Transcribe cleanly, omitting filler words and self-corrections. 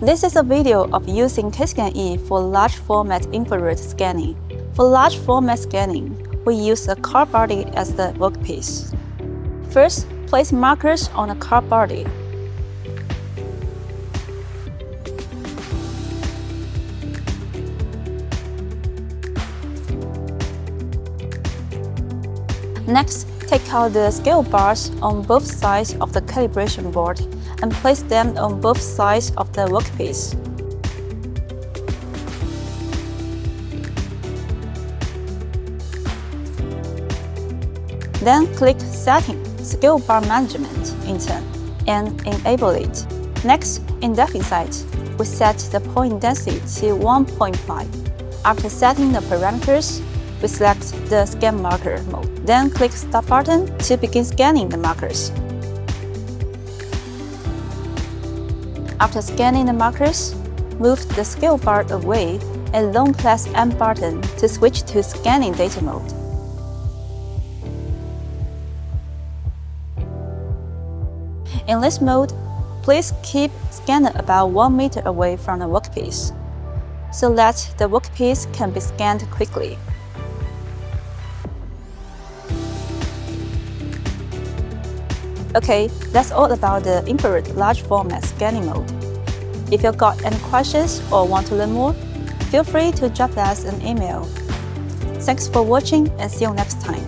This is a video of using KSCAN-E for large format infrared scanning. For large format scanning, we use a car body as the workpiece. First, place markers on the car body. Next, take out the scale bars on both sides of the calibration board and place them on both sides of the workpiece. Then click Setting, Scale Bar Management in turn, and enable it. Next, in Depth Sight, we set the point density to 1.5. After setting the parameters, we select the Scan Marker mode. Then click Stop button to begin scanning the markers. After scanning the markers, move the scale bar away and long press M button to switch to Scanning Data mode. In this mode, please keep scanner about 1 meter away from the workpiece, so that the workpiece can be scanned quickly. Okay, that's all about the infrared large format scanning mode. If you've got any questions or want to learn more, feel free to drop us an email. Thanks for watching and see you next time.